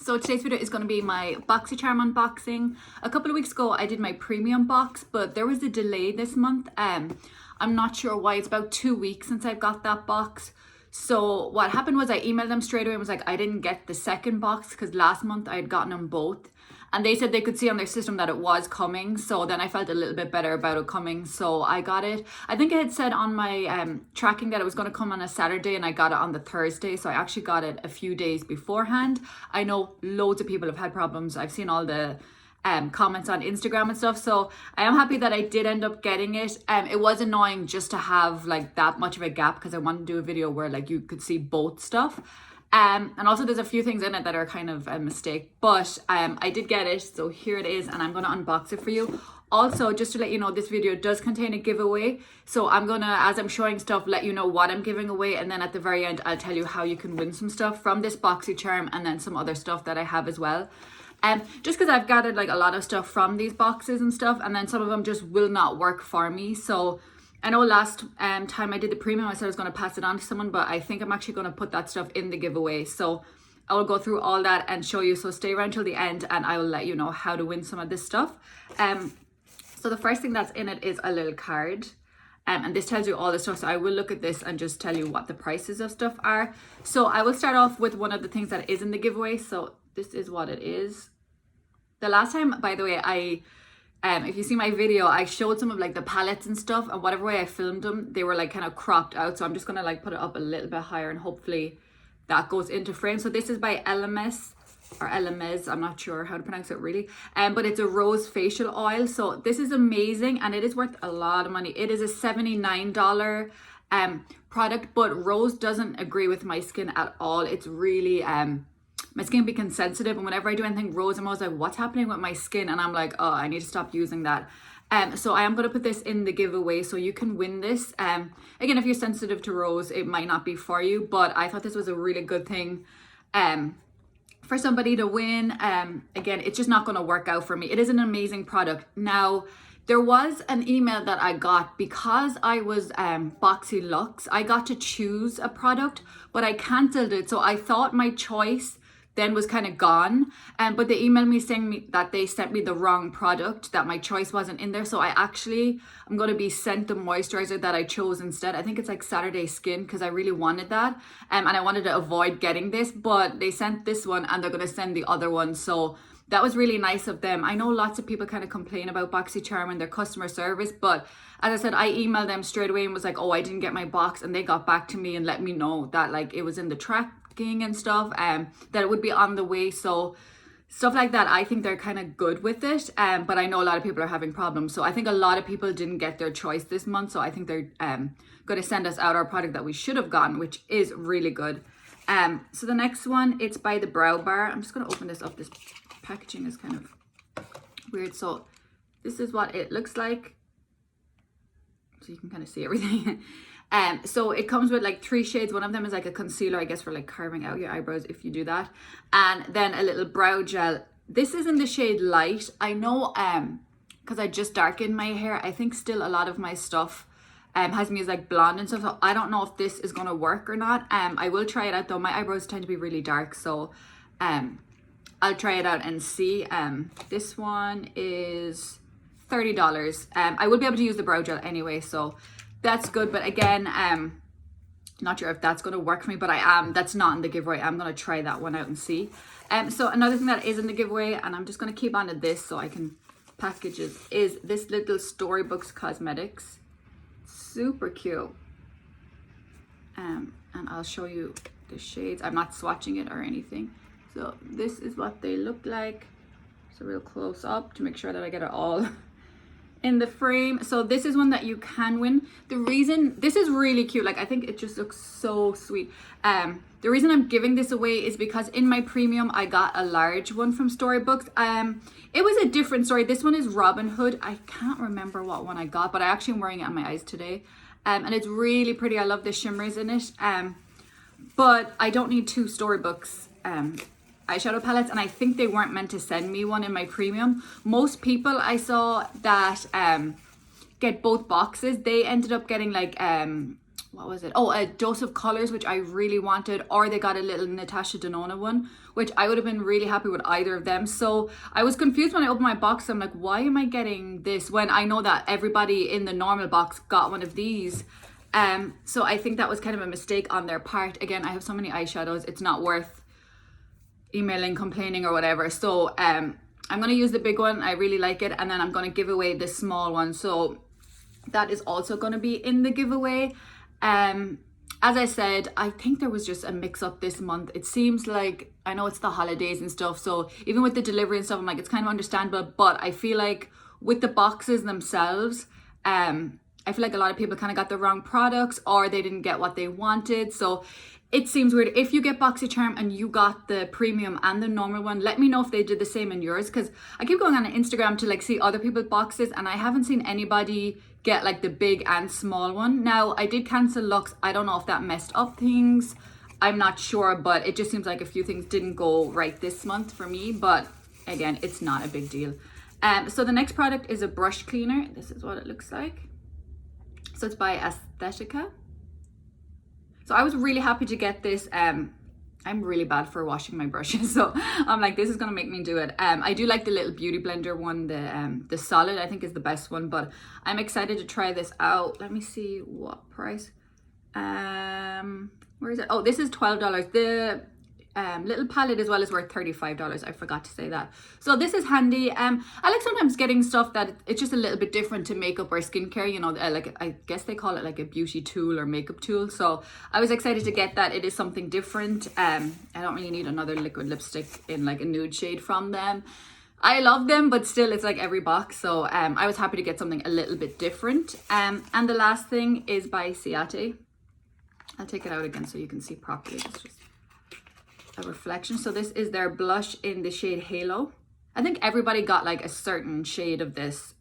So today's video is going to be my Boxycharm unboxing. A couple of weeks ago I did my premium box, but there was a delay this month. I'm not sure why. It's about 2 weeks since I got that box. So what happened was I emailed them straight away and was like, I didn't get the second box because last month I had gotten them both. And they said they could see on their system that it was coming. So then I felt a little bit better about it coming. So I got it. I think I had said on my tracking that it was going to come on a Saturday and I got it on the Thursday. So I actually got it a few days beforehand. I know loads of people have had problems. I've seen all the comments on Instagram and stuff. So I am happy that I did end up getting it. It was annoying just to have like that much of a gap because I wanted to do a video where like you could see both stuff. And also there's a few things in it that are kind of a mistake, but I did get it. So here it is and I'm going to unbox it for you. Also, just to let you know, this video does contain a giveaway. So I'm going to, as I'm showing stuff, let you know what I'm giving away. And then at the very end, I'll tell you how you can win some stuff from this Boxycharm and then some other stuff that I have as well. Just because I've gathered like a lot of stuff from these boxes and stuff, and then some of them just will not work for me. So I know last time I did the premium, I said I was going to pass it on to someone, but I think I'm actually going to put that stuff in the giveaway. So I will go through all that and show you. So stay around till the end and I will let you know how to win some of this stuff. So the first thing that's in it is a little card. And this tells you all the stuff. So I will look at this and just tell you what the prices of stuff are. So I will start off with one of the things that is in the giveaway. So this is what it is. The last time, by the way, if you see my video, I showed some of like the palettes and stuff, and whatever way I filmed them, they were like kind of cropped out. So I'm just gonna like put it up a little bit higher and hopefully that goes into frame. So this is by LMS or LMS, I'm not sure how to pronounce it really. But it's a rose facial oil. So this is amazing and it is worth a lot of money. It is a $79 product, but rose doesn't agree with my skin at all. It's really my skin can be sensitive, and whenever I do anything rose, I'm always like, what's happening with my skin? And I'm like, oh, I need to stop using that. So I am going to put this in the giveaway so you can win this. Again, if you're sensitive to rose, it might not be for you, but I thought this was a really good thing for somebody to win. Again, it's just not going to work out for me. It is an amazing product. Now, there was an email that I got because I was Boxy Luxe. I got to choose a product, but I cancelled it. So I thought my choice then was kind of gone, but they emailed me saying that they sent me the wrong product, that my choice wasn't in there. So I'm going to be sent the moisturizer that I chose instead. I think it's like Saturday Skin because I really wanted that, and I wanted to avoid getting this, but they sent this one and they're going to send the other one. So that was really nice of them. I know lots of people kind of complain about Boxycharm and their customer service, but as I said, I emailed them straight away and was like, oh, I didn't get my box, and they got back to me and let me know that like it was in the tracking and stuff, that it would be on the way. So stuff like that, I think they're kind of good with it, but I know a lot of people are having problems. So I think a lot of people didn't get their choice this month, so I think they're going to send us out our product that we should have gotten, which is really good. So the next one, it's by the Brow Bar. I'm just going to open this up. This packaging is kind of weird. So this is what it looks like, so you can kind of see everything. So it comes with like 3 shades. One of them is like a concealer, I guess, for like carving out your eyebrows if you do that, and then a little brow gel. This is in the shade Light. I know because I just darkened my hair, I think still a lot of my stuff has me as like blonde and stuff, so I don't know if this is gonna work or not. I will try it out though. My eyebrows tend to be really dark, so I'll try it out and see. This one is $30. I will be able to use the brow gel anyway, so that's good. But again, not sure if that's going to work for me, but that's not in the giveaway. I'm going to try that one out and see. So another thing that is in the giveaway, and I'm just going to keep on to this so I can package it, is this little Storybooks Cosmetics. Super cute. And I'll show you the shades. I'm not swatching it or anything. So this is what they look like. So real close up to make sure that I get it all in the frame. So this is one that you can win. The reason this is really cute, like I think it just looks so sweet. The reason I'm giving this away is because in my premium I got a large one from Storybooks. It was a different story. This one is Robin Hood. I can't remember what one I got, but I actually am wearing it on my eyes today, and it's really pretty. I love the shimmers in it, but I don't need 2 Storybooks eyeshadow palettes, and I think they weren't meant to send me one in my premium. Most people I saw that get both boxes, they ended up getting like what was it? Oh, a Dose of Colors, which I really wanted, or they got a little Natasha Denona one, which I would have been really happy with either of them. So I was confused when I opened my box. I'm like, why am I getting this when I know that everybody in the normal box got one of these? So I think that was kind of a mistake on their part. Again, I have so many eyeshadows, it's not worth emailing, complaining or whatever. So I'm going to use the big one. I really like it. And then I'm going to give away the small one. So that is also going to be in the giveaway. As I said, I think there was just a mix up this month. It seems like, I know it's the holidays and stuff, so even with the delivery and stuff, I'm like, it's kind of understandable, but I feel like with the boxes themselves, I feel like a lot of people kind of got the wrong products or they didn't get what they wanted. So it seems weird. If you get Boxycharm and you got the premium and the normal one, let me know if they did the same in yours, because I keep going on Instagram to like see other people's boxes and I haven't seen anybody get like the big and small one. Now I did cancel Lux. I don't know if that messed up things. I'm not sure, but it just seems like a few things didn't go right this month for me, but again, it's not a big deal. So the next product is a brush cleaner. This is what it looks like. So it's by Aesthetica. So I was really happy to get this. I'm really bad for washing my brushes, so I'm like, this is gonna make me do it. I do like the little beauty blender one, the solid I think is the best one, but I'm excited to try this out. Let me see what price. Where is it? Oh, this is $12. The little palette as well is worth $35. I forgot to say that. So this is handy. I like sometimes getting stuff that it's just a little bit different to makeup or skincare, you know, like I guess they call it like a beauty tool or makeup tool. So I was excited to get that. It is something different. I don't really need another liquid lipstick in like a nude shade from them. I love them, but still it's like every box. So I was happy to get something a little bit different. And the last thing is by Ciate. I'll take it out again so you can see properly. It's just a reflection. So this is their blush in the shade Halo. I think everybody got like a certain shade of this,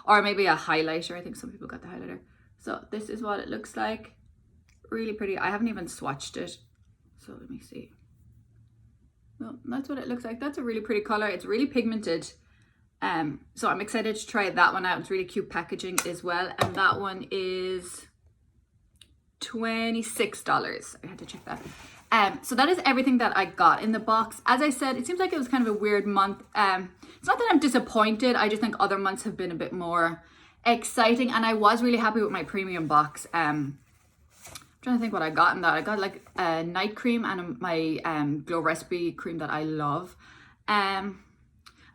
or maybe a highlighter. I think some people got the highlighter. So this is what it looks like. Really pretty. I haven't even swatched it, so let me see. Well, that's what it looks like. That's a really pretty color. It's really pigmented. So I'm excited to try that one out. It's really cute packaging as well. And that one is $26. I had to check that. So that is everything that I got in the box. As I said, it seems like it was kind of a weird month. It's not that I'm disappointed. I just think other months have been a bit more exciting. And I was really happy with my premium box. I'm trying to think what I got in that. I got like a night cream and my Glow Recipe cream that I love. And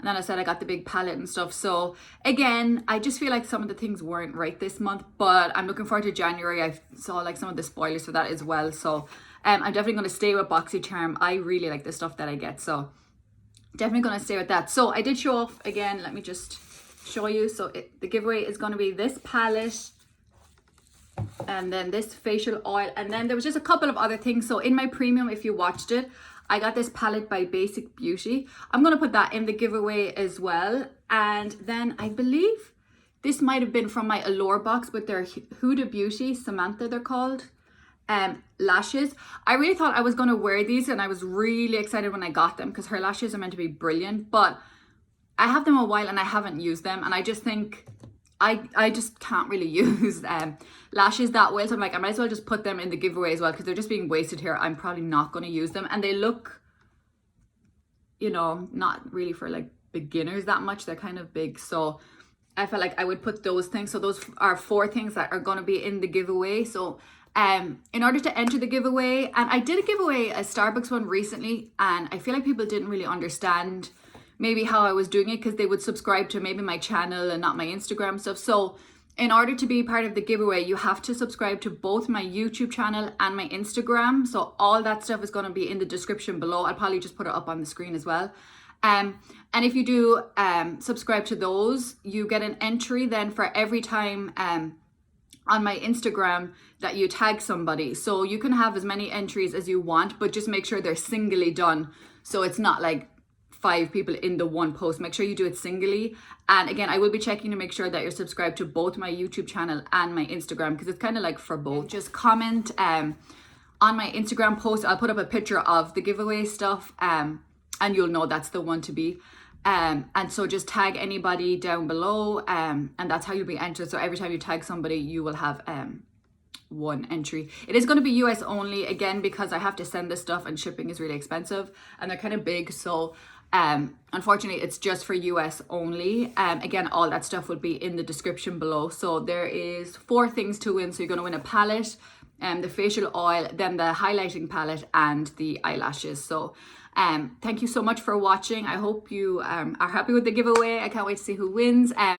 then I said I got the big palette and stuff. So again, I just feel like some of the things weren't right this month, but I'm looking forward to January. I saw like some of the spoilers for that as well. So I'm definitely going to stay with Boxycharm. I really like the stuff that I get. So definitely going to stay with that. So I did show off again. Let me just show you. So the giveaway is going to be this palette and then this facial oil. And then there was just a couple of other things. So in my premium, if you watched it, I got this palette by Basic Beauty. I'm going to put that in the giveaway as well. And then I believe this might have been from my Allure box, but they're Huda Beauty, Samantha they're called, lashes. I really thought I was going to wear these and I was really excited when I got them because her lashes are meant to be brilliant, but I have them a while and I haven't used them. And I just think I just can't really use lashes that well. So I'm like, I might as well just put them in the giveaway as well because they're just being wasted here. I'm probably not going to use them. And they look, you know, not really for like beginners that much. They're kind of big. So I felt like I would put those things. So those are 4 things that are going to be in the giveaway. So in order to enter the giveaway, and I did give away a Starbucks one recently, and I feel like people didn't really understand maybe how I was doing it because they would subscribe to maybe my channel and not my Instagram stuff. So in order to be part of the giveaway, you have to subscribe to both my YouTube channel and my Instagram. So all that stuff is going to be in the description below. I'll probably just put it up on the screen as well. And if you do subscribe to those, you get an entry then for every time on my Instagram that you tag somebody. So you can have as many entries as you want, but just make sure they're singly done. So it's not like 5 people in the one post. Make sure you do it singly. And again, I will be checking to make sure that you're subscribed to both my YouTube channel and my Instagram because it's kind of like for both. Just comment on my Instagram post. I'll put up a picture of the giveaway stuff and you'll know that's the one to be. And so just tag anybody down below and that's how you'll be entered. So every time you tag somebody, you will have one entry. It is going to be US only, again, because I have to send this stuff and shipping is really expensive and they're kind of big. So unfortunately it's just for US only. Again, all that stuff will be in the description below. So there is 4 things to win. So you're going to win a palette, the facial oil, then the highlighting palette and the eyelashes. So thank you so much for watching. I hope you are happy with the giveaway. I can't wait to see who wins.